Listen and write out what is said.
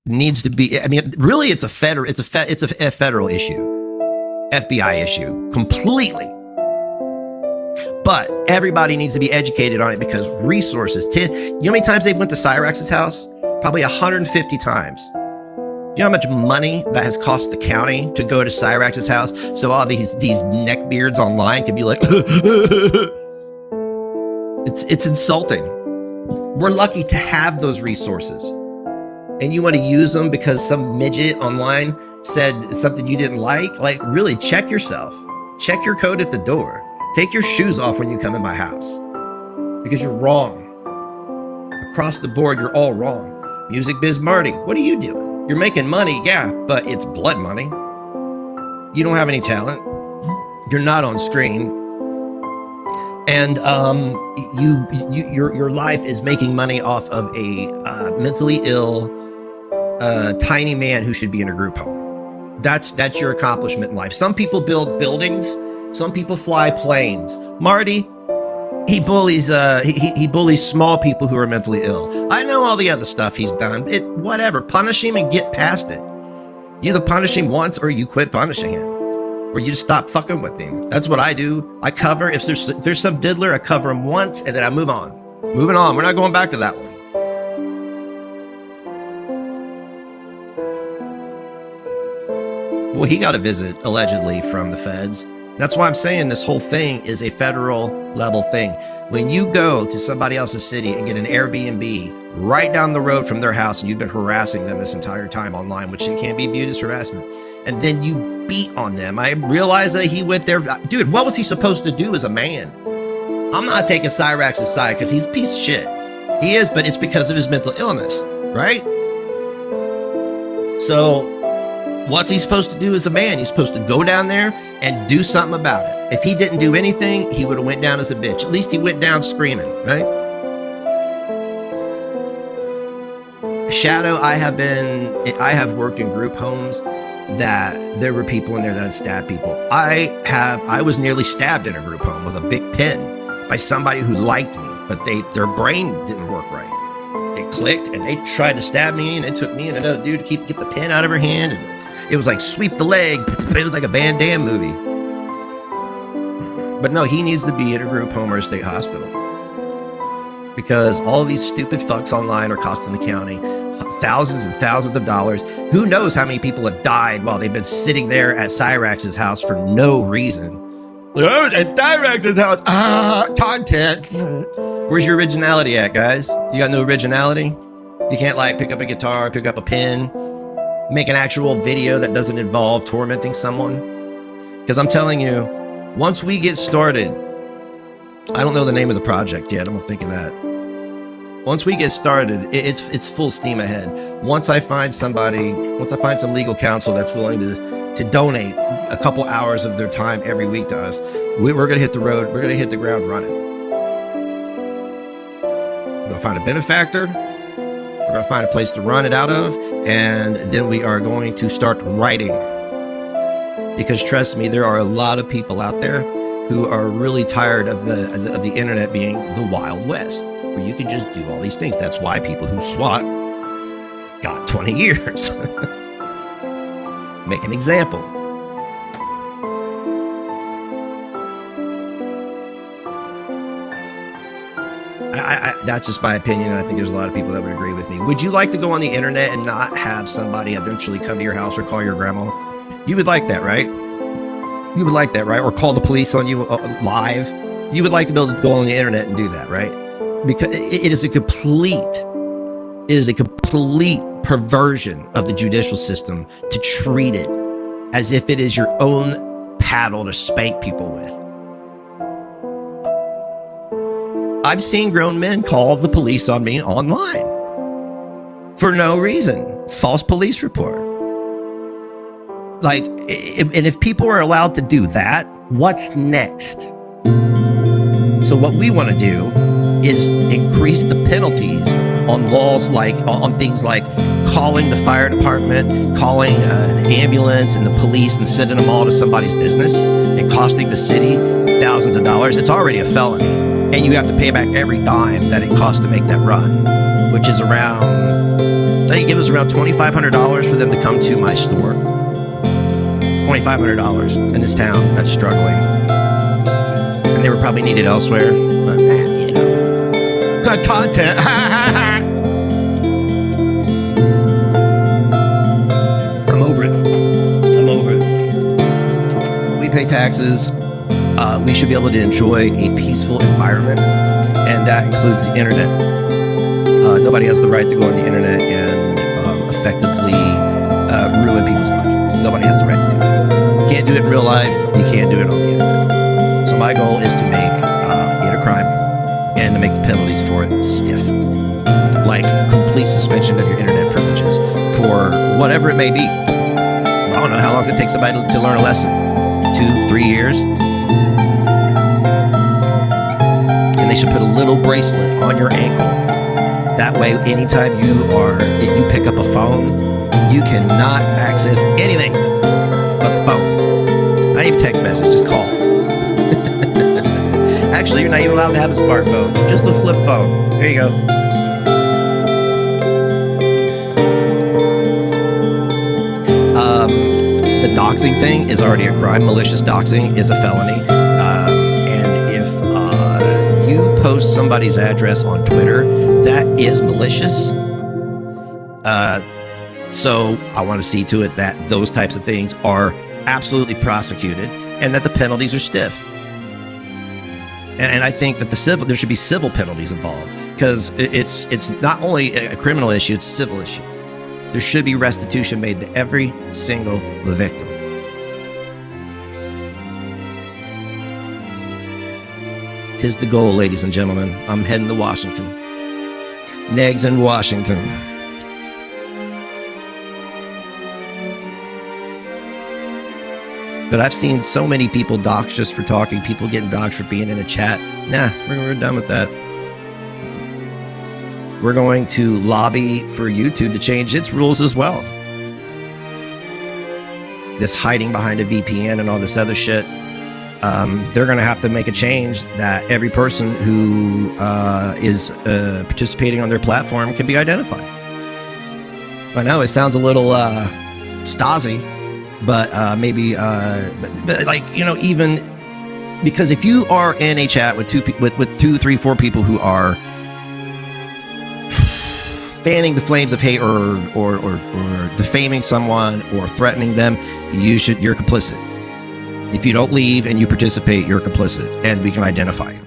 needs to be, I mean, really it's a federal issue, FBI issue, completely. But everybody needs to be educated on it because resources, you know how many times they've went to Cyrax's house? Probably 150 times. You know how much money that has cost the county to go to Cyrax's house so all these neckbeards online can be like, it's insulting. We're lucky to have those resources. And you want to use them because some midget online said something you didn't like? Like, really, check yourself. Check your code at the door. Take your shoes off when you come in my house. Because you're wrong. Across the board, you're all wrong. Music Biz Marty, what are you doing? You're making money, yeah, but it's blood money. You don't have any talent. You're not on screen. And your life is making money off of a mentally ill, tiny man who should be in a group home. That's your accomplishment in life. Some people build buildings. Some people fly planes. Marty, he bullies small people who are mentally ill. I know all the other stuff he's done. Whatever. Punish him and get past it. You either punish him once or you quit punishing him. Or you just stop fucking with him. That's what I do. I cover, if there's some diddler, I cover him once and then I move on. Moving on. We're not going back to that one. Well, he got a visit, allegedly, from the feds. That's why I'm saying this whole thing is a federal level thing. When you go to somebody else's city and get an Airbnb right down the road from their house and you've been harassing them this entire time online, which can't be viewed as harassment, and then you beat on them. I realize that he went there. Dude, what was he supposed to do as a man? I'm not taking Cyrax's side because he's a piece of shit. He is, but it's because of his mental illness, right? So what's he supposed to do as a man? He's supposed to go down there and do something about it. If he didn't do anything, he would have went down as a bitch. At least he went down screaming, right? Shadow, I have worked in group homes that there were people in there that had stabbed people. I was nearly stabbed in a group home with a big pin by somebody who liked me, but their brain didn't work right. It clicked and they tried to stab me and it took me and another dude to get the pin out of her hand. And it was like sweep the leg. It was like a Van Damme movie. But no, he needs to be in a group home or a state hospital. Because all of these stupid fucks online are costing the county thousands and thousands of dollars. Who knows how many people have died while they've been sitting there at Cyrax's house for no reason. Oh, at Cyrax's house. Content. Where's your originality at, guys? You got no originality? You can't like pick up a guitar, pick up a pen, make an actual video that doesn't involve tormenting someone? Because I'm telling you, once we get started, I don't know the name of the project yet. I'm gonna think of that. Once we get started, it's full steam ahead. Once I find some legal counsel that's willing to donate a couple hours of their time every week to us, we're gonna hit the road. We're gonna hit the ground running. We're gonna find a benefactor. We're gonna find a place to run it out of, and then we are going to start writing. Because trust me, there are a lot of people out there who are really tired of the internet being the Wild West, where you can just do all these things. That's why people who SWAT got 20 years. Make an example. That's just my opinion, and I think there's a lot of people that would agree with me. Would you like to go on the internet and not have somebody eventually come to your house or call your grandma? You would like that, right? You would like that, right? Or call the police on you live. You would like to be able to go on the internet and do that, right? Because it is a complete perversion of the judicial system to treat it as if it is your own paddle to spank people with. I've seen grown men call the police on me online for no reason. False police report. Like, and if people are allowed to do that, what's next? So what we want to do is increase the penalties on laws on things like calling the fire department, calling an ambulance and the police and sending them all to somebody's business and costing the city thousands of dollars. It's already a felony. And you have to pay back every dime that it costs to make that run, which is around I think it was around $2,500 for them to come to my store. $2,500 in this town that's struggling. And they were probably needed elsewhere. But, man, you know. Good content. I'm over it. I'm over it. We pay taxes. We should be able to enjoy a peaceful environment. And that includes the internet. Nobody has the right to go on the internet and effectively ruin people's lives. Nobody has the right to do that. You can't do it in real life. You can't do it on the internet. So my goal is to make it a crime and to make the penalties for it stiff. Like complete suspension of your internet privileges for whatever it may be. I don't know how long does it take somebody to learn a lesson? 2, 3 years? And they should put a little bracelet on your ankle. That way, anytime you pick up a phone, you cannot access anything but the phone. Not even text message, just call. Actually, you're not even allowed to have a smartphone, just a flip phone. There you go. The doxing thing is already a crime. Malicious doxing is a felony. And if you post somebody's address on Twitter, that is malicious. So I want to see to it that those types of things are absolutely prosecuted and that the penalties are stiff. And I think that there should be civil penalties involved because it's not only a criminal issue, it's a civil issue. There should be restitution made to every single victim. Tis the goal, ladies and gentlemen. I'm heading to Washington. Negz in Washington. But I've seen so many people doxxed just for talking, people getting doxxed for being in a chat. Nah, we're done with that. We're going to lobby for YouTube to change its rules as well. This hiding behind a VPN and all this other shit, they're going to have to make a change that every person who is participating on their platform can be identified. I know it sounds a little Stasi, but maybe, but like, you know, even because if you are in a chat with 2, 3, 4 people who are fanning the flames of hate or defaming someone or threatening them, you're complicit. If you don't leave and you participate, you're complicit, and we can identify you.